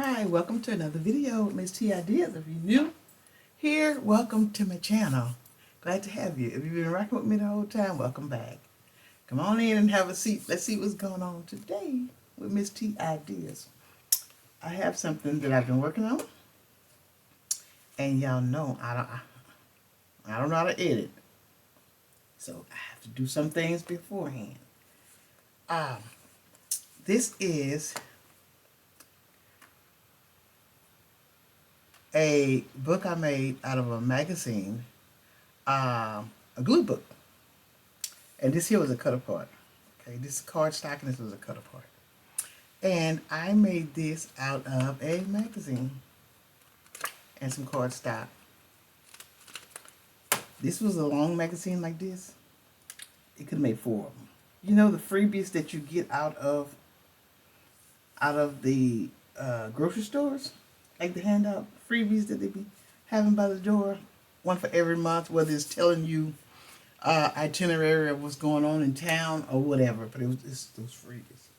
Hi, welcome to another video with Miss T Ideas. If you're new here, welcome to my channel. Glad to have you. If you've been rocking with me the whole time, welcome back. Come on in and have a seat. Let's see what's going on today with Miss T Ideas. I have something that I've been working on, and y'all know I don't know how to edit, so I have to do some things beforehand. This is a book I made out of a magazine, a glue book. And this here was a cut apart. Okay, this is cardstock and this was a cut apart. And I made this out of a magazine and some cardstock. This was a long magazine like this. It could have made 4 of them. You know the freebies that you get out of the grocery stores? Like the handout freebies that they be having by the door, one for every month, whether it's telling you itinerary of what's going on in town or whatever, but it's those freebies.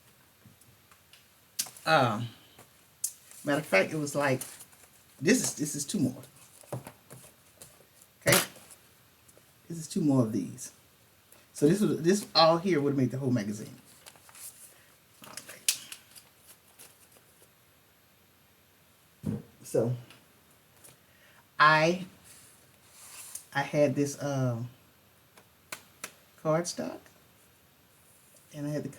Matter of fact, it was like this is 2 more. Okay, this is 2 more of these. So this all here would make the whole magazine. All right. So I had this cardstock, and I had to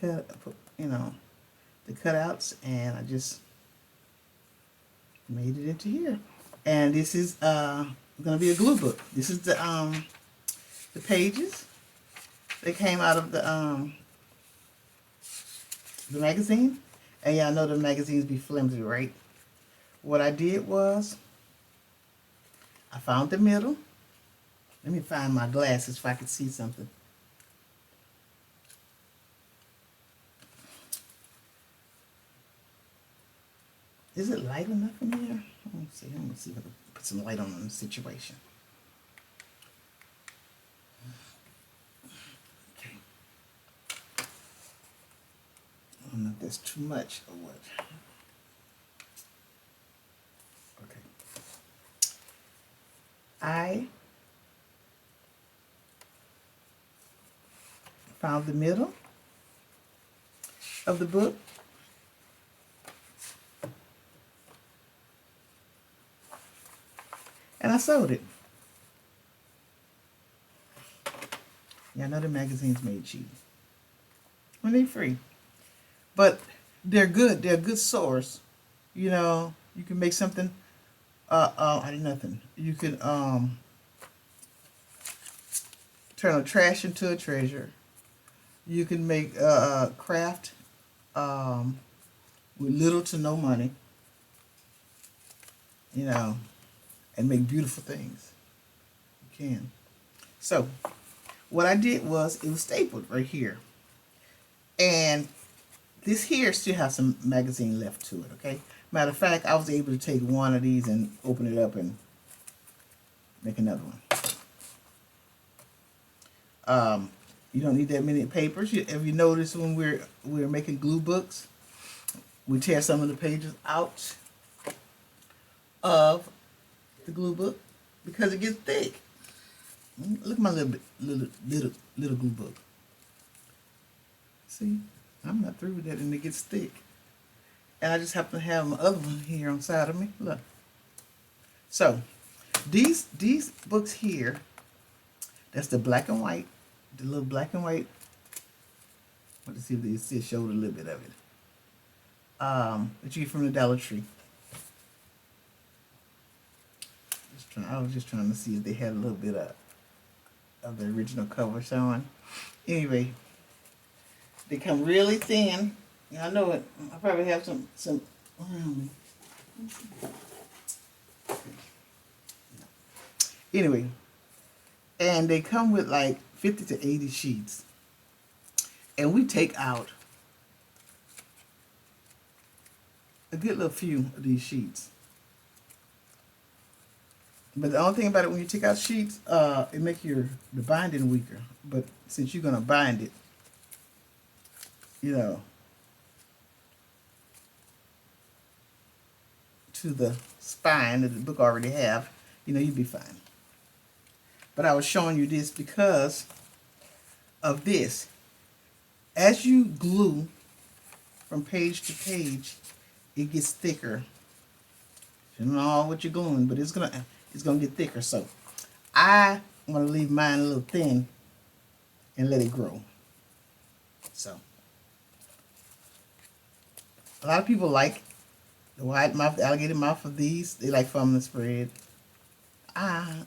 the cutouts, and I just made it into here. And this is gonna be a glue book. This is the pages that came out of the magazine, and y'all know the magazines be flimsy, right? What I did was I found the middle. Let me find my glasses if I could see something. Is it light enough in here? Let me see if I can put some light on the situation. Okay. I don't know if that's too much or what. Okay. I found the middle of the book. And I sold it. Yeah, I know the magazine's made cheap. When they're free. But they're good. They're a good source. You know, you can make something out of nothing. You can turn a trash into a treasure. You can make craft with little to no money. You know, and make beautiful things. You can. So, what I did was, it was stapled right here. And this here still has some magazine left to it, okay? Matter of fact, I was able to take one of these and open it up and make another one. You don't need that many papers. If you notice, when we're making glue books, we tear some of the pages out of the glue book because it gets thick. Look at my little glue book. See, I'm not through with that, and it gets thick. And I just happen to have my other one here on the side of me. Look. So these books here, that's the black and white, the little black and white. Let's see if they still showed a little bit of it. That you get from the Dollar Tree. I was just trying to see if they had a little bit of the original cover showing. Anyway, they come really thin. I know it. I probably have some around me. Anyway, and they come with like 50 to 80 sheets. And we take out a good little few of these sheets. But the only thing about it, when you take out sheets, it makes the binding weaker. But since you're gonna bind it, you know, to the spine that the book already have, you know, you'd be fine. But I was showing you this because of this. As you glue from page to page, it gets thicker. You don't know what you're gluing, but it's gonna get thicker. So I want to leave mine a little thin and let it grow. So a lot of people like the wide mouth, the alligator mouth of these. They like from the spread. Yeah,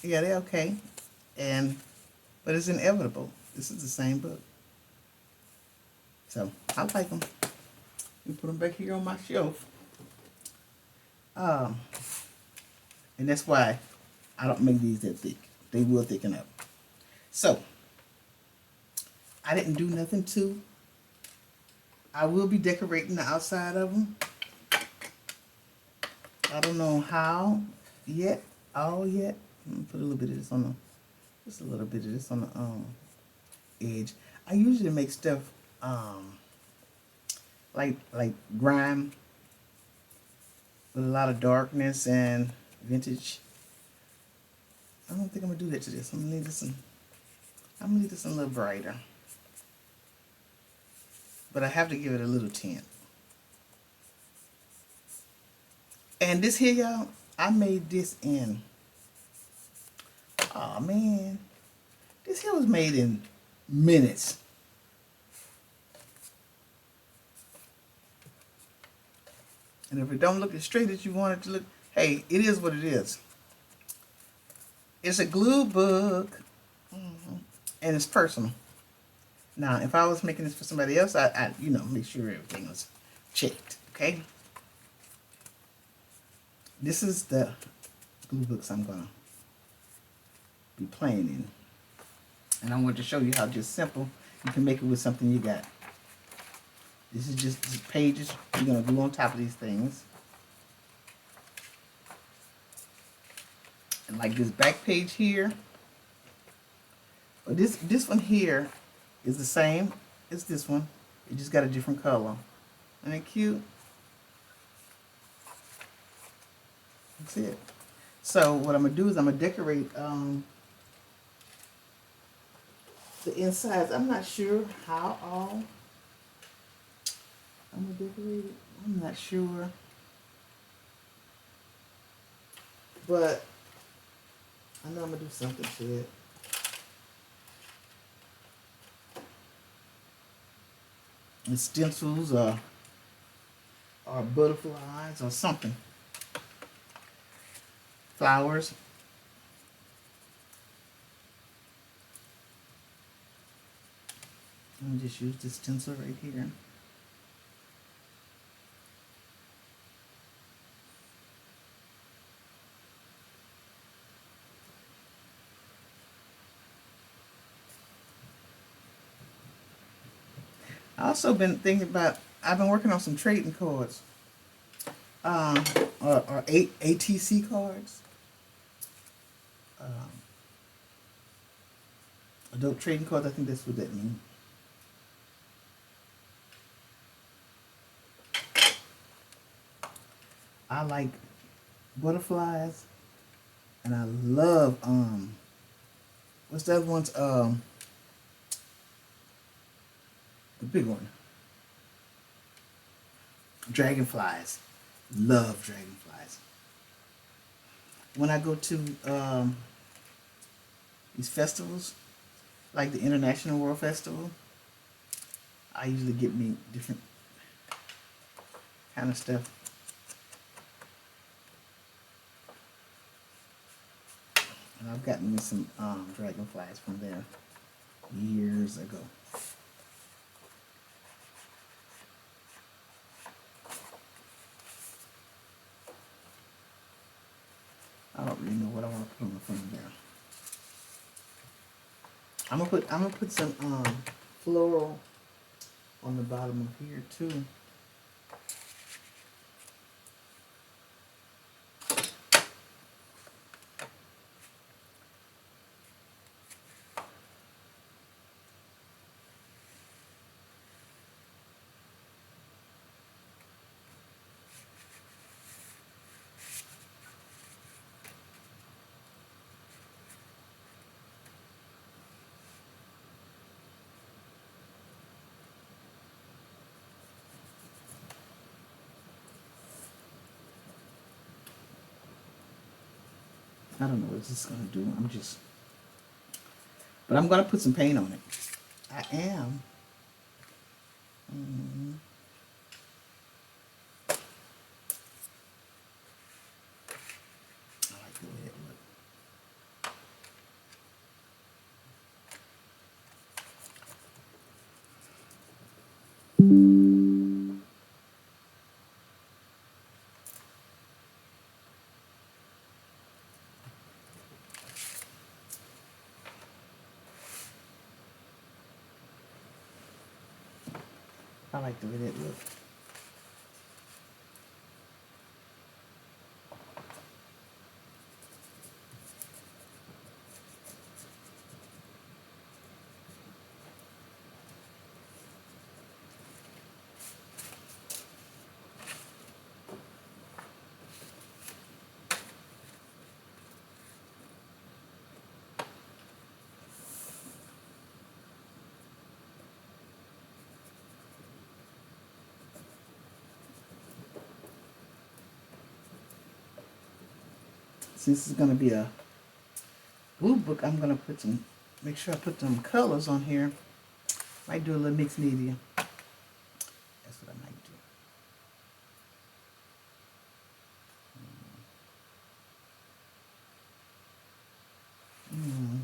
they're okay. But it's inevitable. This is the same book. So I like them. We put them back here on my shelf. And that's why I don't make these that thick. They will thicken up. So I didn't do nothing to. I will be decorating the outside of them. I don't know how yet, all yet. I'm gonna put a little bit of this on the, just a little bit of this on the edge. I usually make stuff like grime with a lot of darkness and vintage. I don't think I'm gonna do that to this. I'm gonna leave this a little brighter. But I have to give it a little tint. And this here, y'all, I made this in, oh man, this here was made in minutes. And if it don't look as straight as you want it to look, hey, it is what it is. It's a glue book, and it's personal. Now, if I was making this for somebody else, I you know, make sure everything was checked, okay? This is the glue books I'm gonna be playing in. And I want to show you how just simple you can make it with something you got. This is just pages you're gonna glue on top of these things. And like this back page here, but this one here is the same as this one. It just got a different color. Isn't it cute? That's it. So what I'm gonna do is I'm gonna decorate the insides. I'm not sure how all I'm gonna decorate it. I'm not sure, but I know I'm gonna do something to it. And stencils or butterflies or something. Flowers. I'm just use this stencil right here. I also been thinking about, I've been working on some trading cards, or ATC cards, adult trading cards. I think that's what that means. I like butterflies, and I love what's the other one's the big one. Dragonflies. Love dragonflies. When I go to these festivals, like the International World Festival, I usually get me different kind of stuff. And I've gotten me some dragonflies from there years ago. I don't really know what I want to put on the front there. I'm gonna put some floral on the bottom of here too. I don't know what this is gonna do. But I'm gonna put some paint on it. I am. Mm, I like the way it looks. I like the way that looks. Since it's gonna be a blue book, I'm gonna make sure I put some colors on here. Might do a little mixed media. That's what I might do. Mm.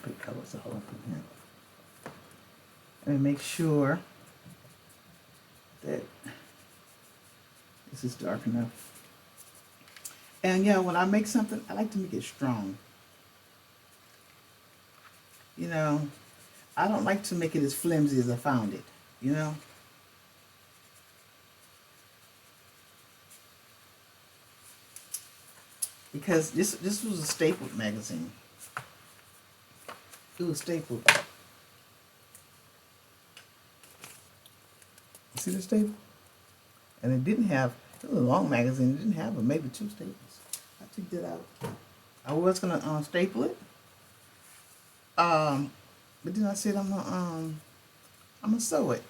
Put colors all up in here. And make sure that this is dark enough. And yeah, when I make something, I like to make it strong. You know, I don't like to make it as flimsy as I found it, you know? Because this was a stapled magazine. It was stapled. See the staple? And it didn't have, it was a long magazine, it didn't have maybe 2 staples. I took that out. I was gonna staple it. But then I said I'm gonna sew it.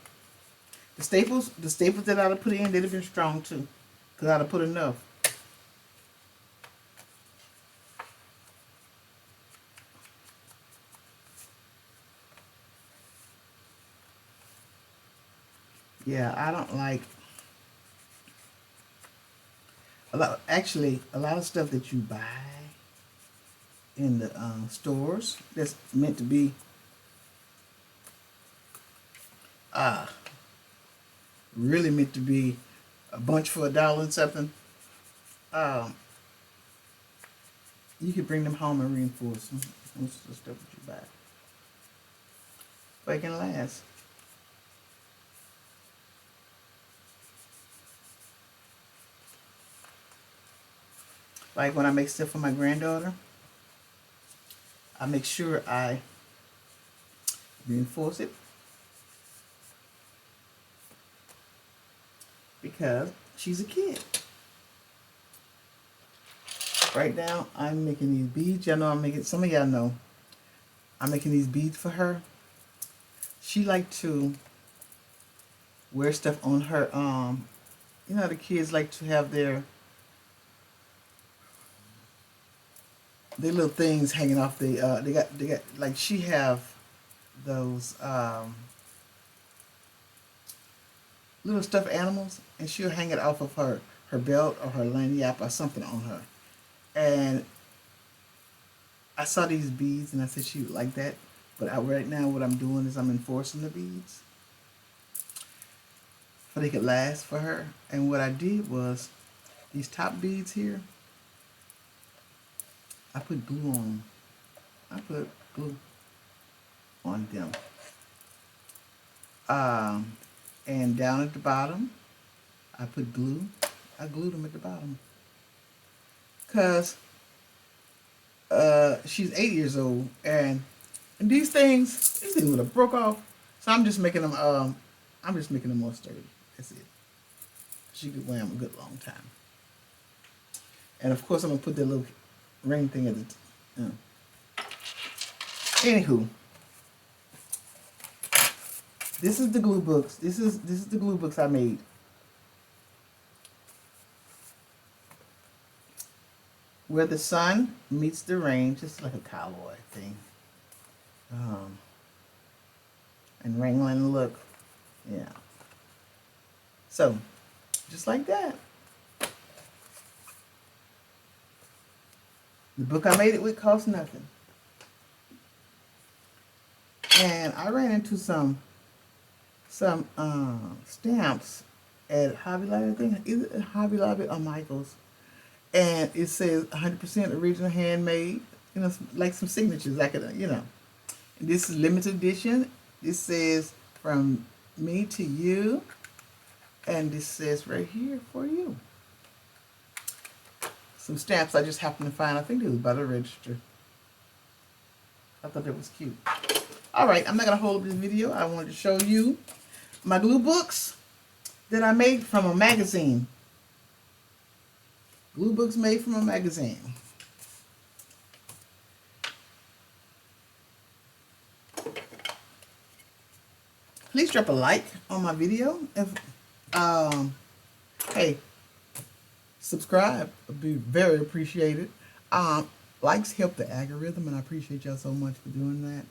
The staples that I'd have put in, they'd have been strong too. Cause I'd have put enough. Yeah, I don't like a lot of stuff that you buy in the stores that's meant to be really meant to be a bunch for $1 and something. You can bring them home and reinforce them. Most of the stuff that you buy. But it can last. Like when I make stuff for my granddaughter, I make sure I reinforce it because she's a kid. Right now, I'm making these beads. Y'all know I'm making, some of y'all know, I'm making these beads for her. She like to wear stuff on her, you know, the kids like to have their little things hanging off they got like she have those little stuffed animals, and she'll hang it off of her belt or her lanyard or something on her. And I saw these beads and I said she would like that, but right now what I'm doing is I'm enforcing the beads so they could last for her. And what I did was these top beads here, I put glue on them. I put glue on them. And down at the bottom, I put glue. I glued them at the bottom. Because she's 8 years old, and these things would have broke off. So I'm just making them more sturdy. That's it. She could wear them a good long time. And of course I'm gonna put that little ring thing at the Anywho, this is the glue books. This is the glue books I made. Where the sun meets the rain, just like a cowboy thing. And wrangling look. Yeah. So, just like that. The book I made it with cost nothing. And I ran into some stamps at Hobby Lobby, I think. Either Hobby Lobby or Michael's. And it says 100% original handmade. You know, like some signatures. I could, you know. And this is limited edition. This says from me to you. And this says right here for you. Some stamps I just happened to find. I think it was by the register. I thought that was cute. Alright, I'm not going to hold up this video. I wanted to show you my glue books that I made from a magazine. Glue books made from a magazine. Please drop a like on my video. If hey, subscribe would be very appreciated. Likes help the algorithm, and I appreciate y'all so much for doing that.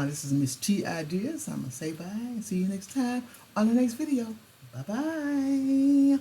This is Miss T Ideas. I'm gonna say bye. See you next time on the next video. Bye bye.